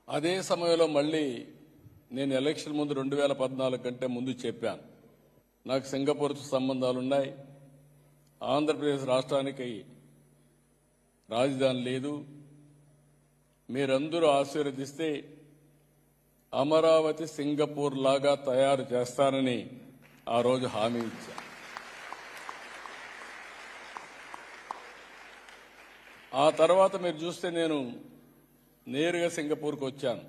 అదే సమయంలో మళ్ళీ నేను ఎలక్షన్ ముందు 2014 కంటే ముందు చెప్పాను, నాకు సింగపూర్తో సంబంధాలున్నాయి, ఆంధ్రప్రదేశ్ రాష్ట్రానికి రాజధాని లేదు, మీరందరూ ఆశీర్వదిస్తే అమరావతి సింగపూర్ లాగా తయారు చేస్తానని ఆ రోజు హామీ ఇచ్చాను. ఆ తర్వాత మీరు చూస్తే నేను నేరుగా సింగపూర్కు వచ్చాను.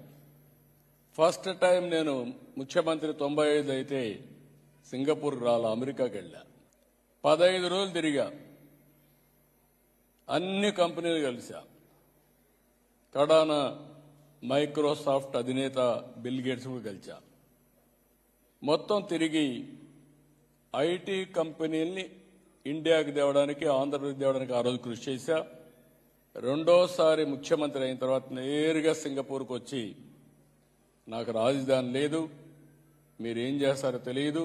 ఫస్ట్ టైం నేను ముఖ్యమంత్రి 95 అయితే సింగపూర్కి రాలా, అమెరికాకి వెళ్ళా. 15 రోజులు తిరిగా, అన్ని కంపెనీలు కలిసా. కడాన మైక్రోసాఫ్ట్ అధినేత బిల్ గేట్స్ కూడా కలిసా. మొత్తం తిరిగి ఐటీ కంపెనీల్ని ఇండియాకి తేవడానికి, ఆంధ్రప్రదేశ్ తేవడానికి ఆ రోజు కృషి చేశా. రెండోసారి ముఖ్యమంత్రి అయిన తర్వాత నేరుగా సింగపూర్కు వచ్చి, నాకు రాజధాని లేదు, మీరేం చేస్తారో తెలియదు,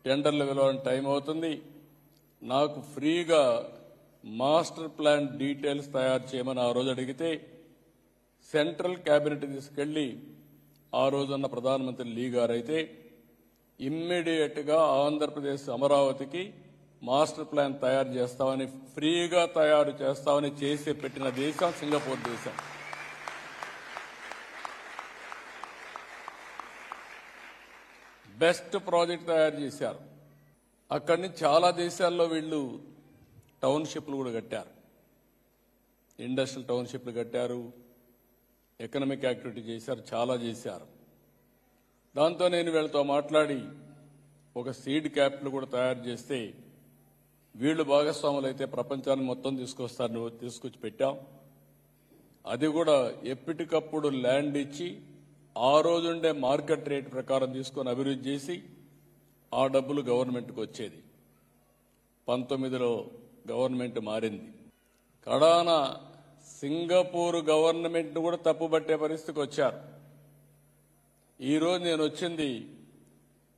టెండర్లు పిలవడానికి టైం అవుతుంది, నాకు ఫ్రీగా మాస్టర్ ప్లాన్ డీటెయిల్స్ తయారు చేయమని ఆ రోజు అడిగితే సెంట్రల్ క్యాబినెట్ తీసుకెళ్లి ఆ రోజున్న ప్రధానమంత్రి లీ గారు అయితే ఇమ్మీడియట్ గా ఆంధ్రప్రదేశ్ అమరావతికి మాస్టర్ ప్లాన్ తయారు చేస్తామని, ఫ్రీగా తయారు చేస్తామని చేసి పెట్టిన దేశం సింగపూర్ దేశం. బెస్ట్ ప్రాజెక్ట్ తయారు చేశారు. అక్కడి నుంచి చాలా దేశాల్లో వీళ్ళు టౌన్షిప్లు కూడా కట్టారు, ఇండస్ట్రియల్ టౌన్షిప్లు కట్టారు, ఎకనామిక్ యాక్టివిటీ చేశారు, చాలా చేశారు. దాంతో నేను వీళ్ళతో మాట్లాడి ఒక సీడ్ క్యాపిటల్ కూడా తయారు చేస్తే వీళ్ళు భాగస్వాములు అయితే ప్రపంచాన్ని మొత్తం తీసుకొచ్చి పెట్టాం. అది కూడా ఎప్పటికప్పుడు ల్యాండ్ ఇచ్చి ఆ రోజుండే మార్కెట్ రేట్ ప్రకారం తీసుకొని అభివృద్ధి చేసి ఆ డబ్బులు గవర్నమెంట్కి వచ్చేది. 19లో గవర్నమెంట్ మారింది. కడాన సింగపూర్ గవర్నమెంట్ కూడా తప్పుబట్టే పరిస్థితికి వచ్చారు. ఈరోజు నేను వచ్చింది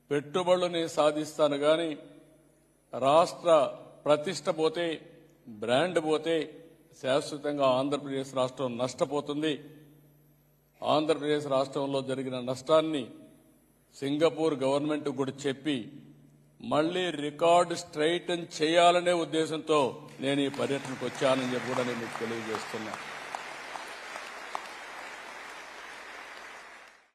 పెట్టుబడులు నేను సాధిస్తాను కానీ రాష్ట్ర ప్రతిష్ట పోతే, బ్రాండ్ పోతే శాశ్వతంగా ఆంధ్రప్రదేశ్ రాష్ట్రం నష్టపోతుంది. ఆంధ్రప్రదేశ్ రాష్ట్రంలో జరిగిన నష్టాన్ని సింగపూర్ గవర్నమెంట్ కూడా చెప్పి మళ్లీ రికార్డు స్ట్రైటన్ చేయాలనే ఉద్దేశంతో నేను ఈ పర్యటనకు వచ్చానని చెప్పి కూడా నేను మీకు తెలియజేస్తున్నా.